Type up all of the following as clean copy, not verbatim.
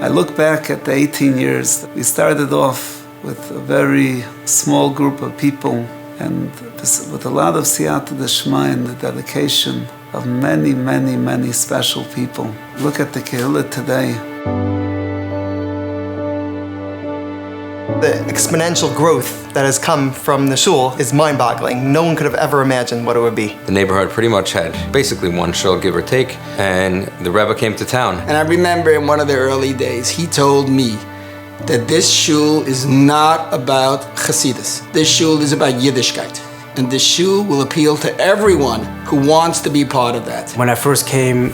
I look back at the 18 years. We started off with a very small group of people, and this, with a lot of siyata d'shmaya and the dedication of many, many, many special people. Look at the Kehillah today. The exponential growth that has come from the shul is mind-boggling. No one could have ever imagined what it would be. The neighborhood pretty much had basically one shul, give or take, and the Rebbe came to town. And I remember in one of the early days, he told me that this shul is not about Hasidus. This shul is about Yiddishkeit. And this shul will appeal to everyone who wants to be part of that. When I first came,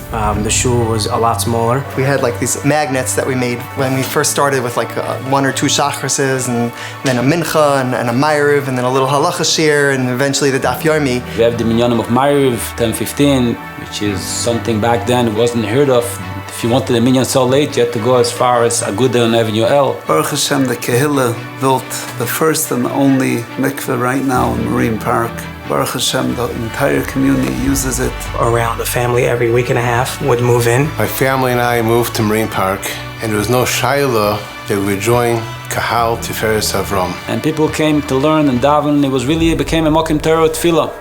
the shul was a lot smaller. We had like these magnets that we made when we first started with like 1 or 2 shachrises, and then a mincha and a ma'ariv, and then a little halacha shir, and eventually the daf yomi. We have the minyanim of ma'ariv, 10:15, which is something back then wasn't heard of. If you wanted a minyan so late, you had to go as far as Aguda on Avenue L. Baruch Hashem, the Kehillah built the first and only mikveh right now in Marine Park. Baruch Hashem, the entire community uses it. Around a family every week and a half would move in. My family and I moved to Marine Park, and there was no shayla that we would join Kehal Tiferes Avrohom. And people came to learn and daven. It became a mokim Torah tefillah.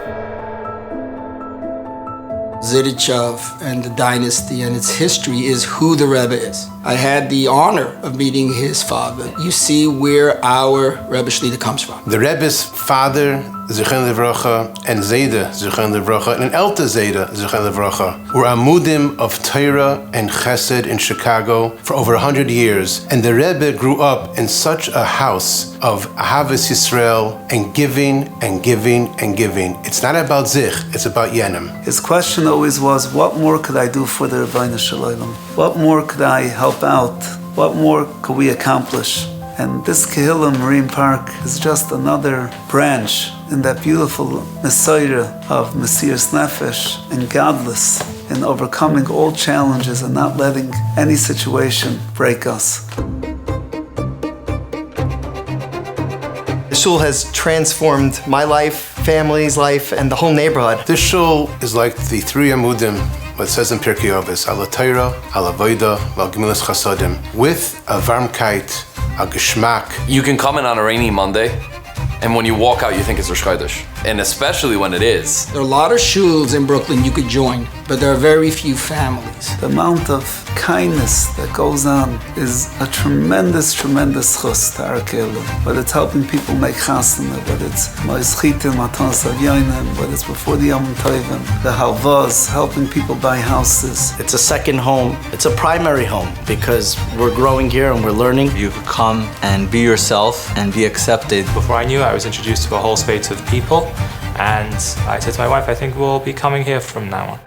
Zidichov and the dynasty and its history is who the Rebbe is. I had the honor of meeting his father. You see where our Rebbe Shlita comes from. The Rebbe's father, Zichron Livrocha, and Zayda, Zichron Livrocha, and Elta Zayda, Zichron Livrocha, were amudim of Torah and Chesed in Chicago for over 100 years. And the Rebbe grew up in such a house of Ahavas Yisrael and giving and giving and giving. It's not about Zich, it's about Yenim. His question always was, what more could I do for the Rebbeinu Shalom? What more could I help out? What more could we accomplish? And this Kehillah Marine Park is just another branch in that beautiful Messiah of Mesiras Nefesh and godless in overcoming all challenges and not letting any situation break us. The shul has transformed my life, family's life, and the whole neighborhood. This shul is like the 3 amudim, what it says in Pirkei Avos, ala Torah, ala Avoda, ala Gemilas Chasadim, with a varmkeit, a geschmack. You can come in on a rainy Monday, and when you walk out, you think it's Rosh Chodesh. And especially when it is. There are a lot of shuls in Brooklyn you could join, but there are very few families. The amount of kindness that goes on is a tremendous, tremendous chus to our Kehillah. Whether it's helping people make chasana, whether it's ma'ischitim, matanas avyonim, whether it's before the Yom Tovim, the halvas, helping people buy houses. It's a second home. It's a primary home because we're growing here and we're learning. You could come and be yourself and be accepted. Before I knew, I was introduced to a whole spate of people, and I said to my wife, I think we'll be coming here from now on.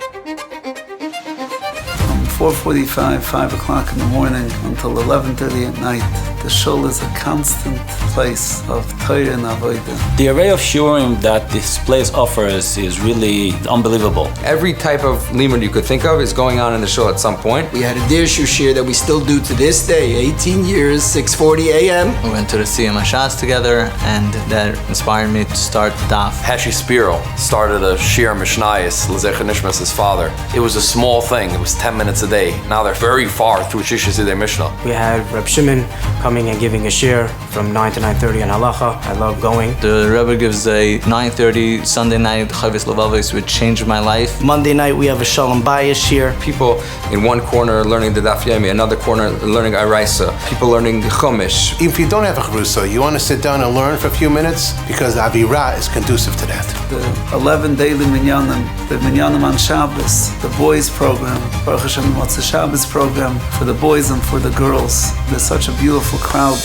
4:45, 5 o'clock in the morning until 11:30 at night. The shul is a constant place of Torah and Avodah. The array of shurim that this place offers is really unbelievable. Every type of limud you could think of is going on in the shul at some point. We had a dirshu shir that we still do to this day, 18 years, 6:40 a.m. We went to the Siyam Hashas together, and that inspired me to start Daf. Hashi Spiro started a Shir Mishnayis, L'zecher Nishmas, his father. It was a small thing. It was 10 minutes a day. Now they're very far through Shisha Zidei Mishnah. We had Reb Shimon coming and giving a shir from 9 to 9:30 on halacha. I love going. The Rebbe gives a 9:30 Sunday night Chavis Lavavis, which changed my life. Monday night we have a Shalom Bayis shir. People in one corner learning the Daf Yomi, another corner learning Araisa, people learning Chumash. If you don't have a Charusa, you want to sit down and learn for a few minutes because the Avirah is conducive to that. The 11 daily minyanim, the minyanim on Shabbos, the boys program, Baruch Hashem Motzei Shabbos program for the boys and for the girls. There's such a beautiful crowd.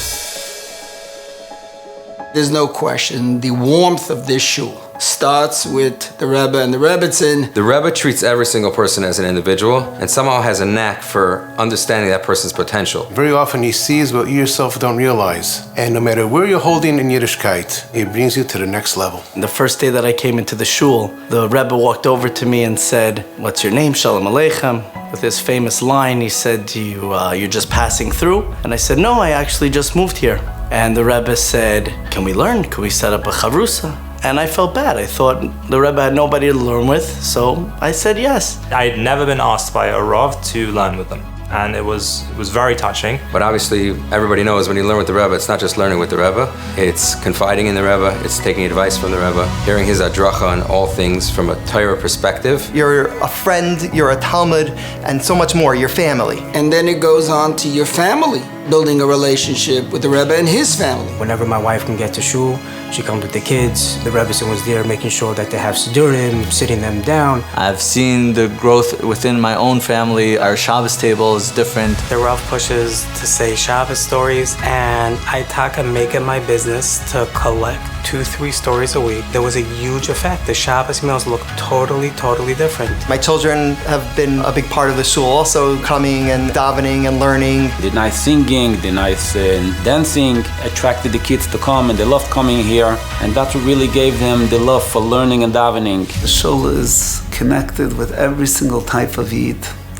There's no question, the warmth of this shul starts with the Rebbe and the Rebbetzin. The Rebbe treats every single person as an individual and somehow has a knack for understanding that person's potential. Very often he sees what you yourself don't realize. And no matter where you're holding in Yiddishkeit, he brings you to the next level. The first day that I came into the shul, the Rebbe walked over to me and said, "What's your name? Shalom Aleichem." With this famous line, he said, you're just passing through? And I said, no, I actually just moved here. And the Rebbe said, can we learn? Can we set up a charusa? And I felt bad. I thought the Rebbe had nobody to learn with, so I said yes. I had never been asked by a Rav to learn with them. and it was very touching. But obviously, everybody knows when you learn with the Rebbe, it's not just learning with the Rebbe, it's confiding in the Rebbe, it's taking advice from the Rebbe, hearing his adracha on all things from a Torah perspective. You're a friend, you're a Talmud, and so much more, your family. And then it goes on to your family, building a relationship with the Rebbe and his family. Whenever my wife can get to shul, she comes with the kids. The Rebbetzin was there making sure that they have Sidurim, sitting them down. I've seen the growth within my own family. Our Shabbos table is different. The Rav pushes to say Shabbos stories, and I taka make it my business to collect 2-3 stories a week. There was a huge effect. The Shabbos meals look totally different. My children have been a big part of the shul, also coming and davening and learning. The nice singing, the nice dancing attracted the kids to come, and they loved coming here. And that's what really gave them the love for learning and davening. The shul is connected with every single type of Yid,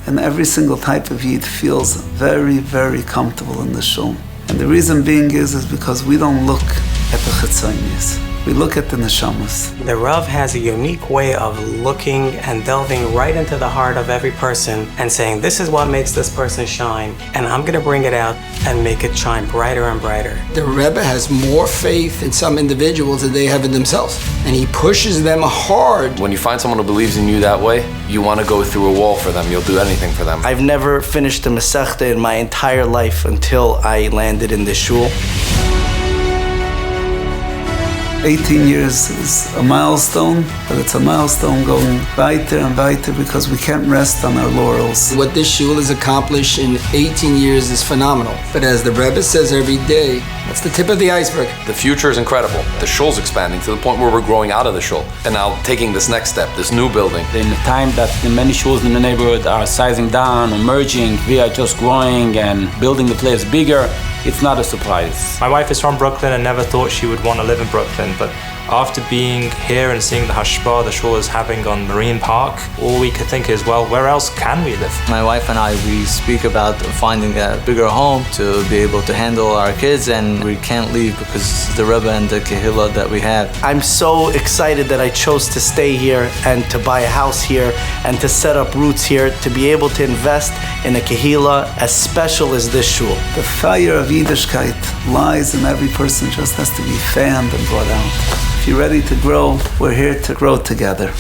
and every single type of Yid feels very comfortable in the shul. And the reason being is because we don't look at the chitzonius. We look at the neshamas. The Rav has a unique way of looking and delving right into the heart of every person and saying, this is what makes this person shine, and I'm going to bring it out and make it shine brighter and brighter. The Rebbe has more faith in some individuals than they have in themselves, and he pushes them hard. When you find someone who believes in you that way, you want to go through a wall for them. You'll do anything for them. I've never finished a Masechta in my entire life until I landed in this shul. 18 years is a milestone, but it's a milestone going weiter and weiter because we can't rest on our laurels. What this shul has accomplished in 18 years is phenomenal. But as the Rebbe says every day, that's the tip of the iceberg. The future is incredible. The shul's expanding to the point where we're growing out of the shul. And now taking this next step, this new building. In the time that the many shuls in the neighborhood are sizing down or merging, we are just growing and building the place bigger. It's not a surprise. My wife is from Brooklyn and never thought she would want to live in Brooklyn, but after being here and seeing the hashpah the shul is having on Marine Park, all we could think is, well, where else can we live? My wife and I, we speak about finding a bigger home to be able to handle our kids, and we can't leave because the Rebbe and the Kehillah that we have. I'm so excited that I chose to stay here and to buy a house here and to set up roots here, to be able to invest in a Kehillah as special as this shul. The fire of Yiddishkeit lies in every person, just has to be fanned and brought out. If you're ready to grow, we're here to grow together.